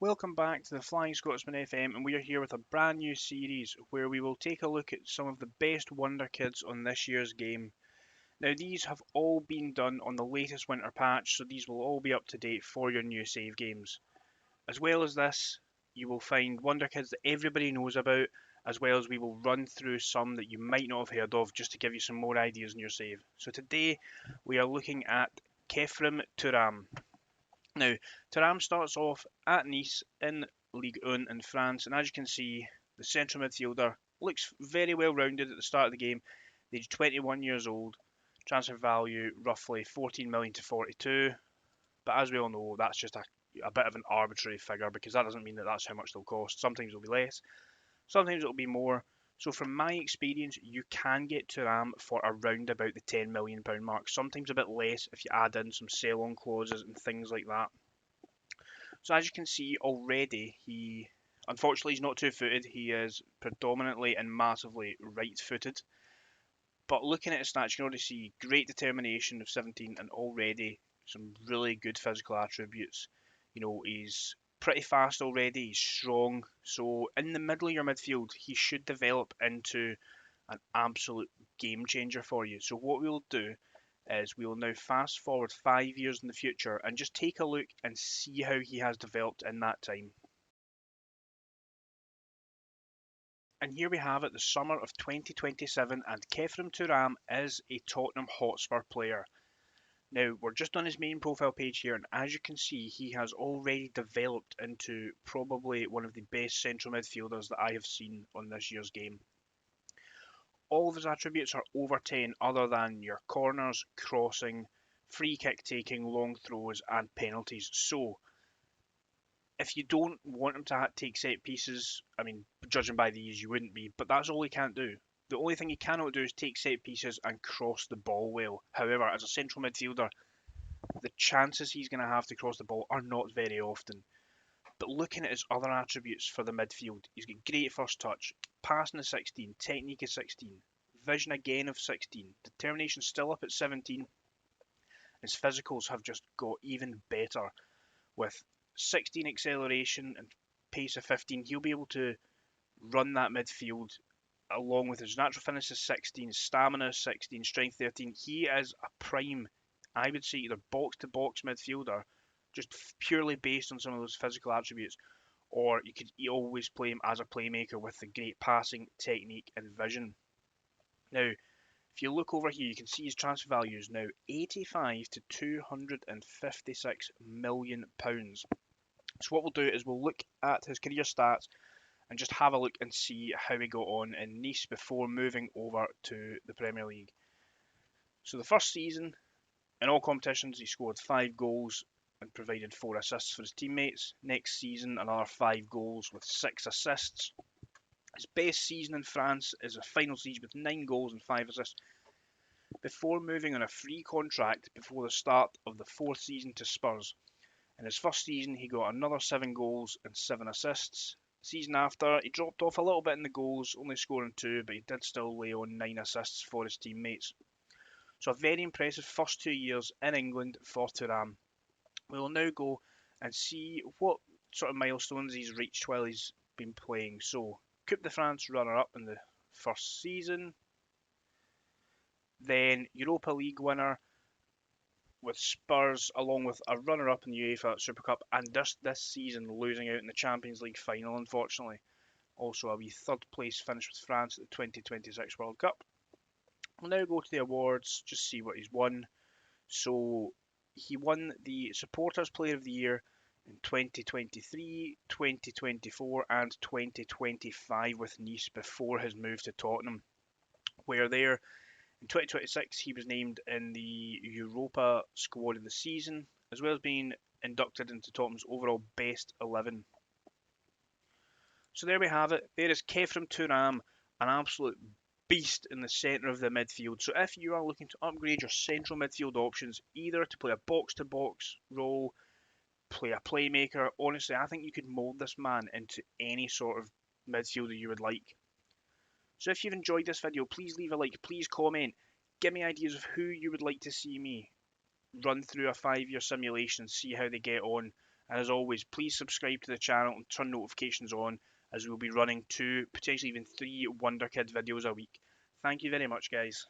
Welcome back to the Flying Scotsman FM, and we are here with a brand new series where we will take a look at some of the best Wonderkids on this year's game. Now, these have all been done on the latest winter patch, so these will all be up to date for your new save games. As well as this, you will find Wonderkids that everybody knows about, as well as we will run through some that you might not have heard of just to give you some more ideas in your save. So today, we are looking at Khéphren Thuram. Now, Thuram starts off at Nice in Ligue 1 in France, and as you can see, the central midfielder looks very well rounded at the start of the game. Age 21 years old, transfer value roughly 14 million to 42. But as we all know, that's just a bit of an arbitrary figure because that doesn't mean that that's how much they'll cost. Sometimes it'll be less, sometimes it'll be more. So from my experience, you can get Thuram for around about the £10 million mark. Sometimes a bit less if you add in some sell-on clauses and things like that. So as you can see already, unfortunately he's not two-footed. He is predominantly and massively right-footed. But looking at his stats, you can already see great determination of 17 and already some really good physical attributes. You know, he's pretty fast already, he's strong. So in the middle of your midfield, he should develop into an absolute game changer for you. So what we'll do is we will now fast forward 5 years in the future and just take a look and see how he has developed in that time. And here we have it, the summer of 2027, and Khéphren Thuram is a Tottenham Hotspur player. Now, we're just on his main profile page here, and as you can see, he has already developed into probably one of the best central midfielders that I have seen on this year's game. All of his attributes are over 10 other than your corners, crossing, free kick taking, long throws and penalties. So, if you don't want him to take set pieces, I mean, judging by these, you wouldn't be, but that's all he can't do. The only thing he cannot do is take set pieces and cross the ball well. However, as a central midfielder, the chances he's going to have to cross the ball are not very often. But looking at his other attributes for the midfield, he's got great first touch, passing of 16, technique of 16, vision again of 16, determination still up at 17. His physicals have just got even better with 16 acceleration and pace of 15. He'll be able to run that midfield along with his natural fitness of 16, stamina 16, strength 13. He is a prime, I would say, either box-to-box midfielder, just purely based on some of those physical attributes, or you could always play him as a playmaker with the great passing, technique, and vision. Now, if you look over here, you can see his transfer value is now 85 to 256 million pounds. So what we'll do is we'll look at his career stats and just have a look and see how he got on in Nice before moving over to the Premier League. So the first season, in all competitions, he scored 5 goals and provided 4 assists for his teammates. Next season, another 5 goals with 6 assists. His best season in France is a final season with 9 goals and 5 assists, before moving on a free contract before the start of the 4th season to Spurs. In his first season, he got another 7 goals and 7 assists. The season after, he dropped off a little bit in the goals, only scoring 2, but he did still lay on 9 assists for his teammates. So a very impressive first 2 years in England for Thuram. We will now go and see what sort of milestones he's reached while he's been playing. So, Coupe de France runner-up in the first season. Then Europa League winner with Spurs, along with a runner-up in the UEFA Super Cup, and just this season losing out in the Champions League final, unfortunately. Also a wee third place finish with France at the 2026 World Cup. We'll now go to the awards, just see what he's won. So he won the Supporters Player of the Year in 2023, 2024 and 2025 with Nice before his move to Tottenham, where there in 2026 he was named in the Europa squad of the season, as well as being inducted into Tottenham's overall best 11. So there we have it. There is Khéphren Thuram, an absolute beast in the centre of the midfield. So if you are looking to upgrade your central midfield options, either to play a box-to-box role, play a playmaker, honestly, I think you could mould this man into any sort of midfielder you would like. So if you've enjoyed this video, please leave a like, please comment, give me ideas of who you would like to see me run through a 5-year simulation, see how they get on, And as always, please subscribe to the channel and turn notifications on, as we'll be running 2, potentially even 3 Wonderkid videos a week. Thank you very much, guys.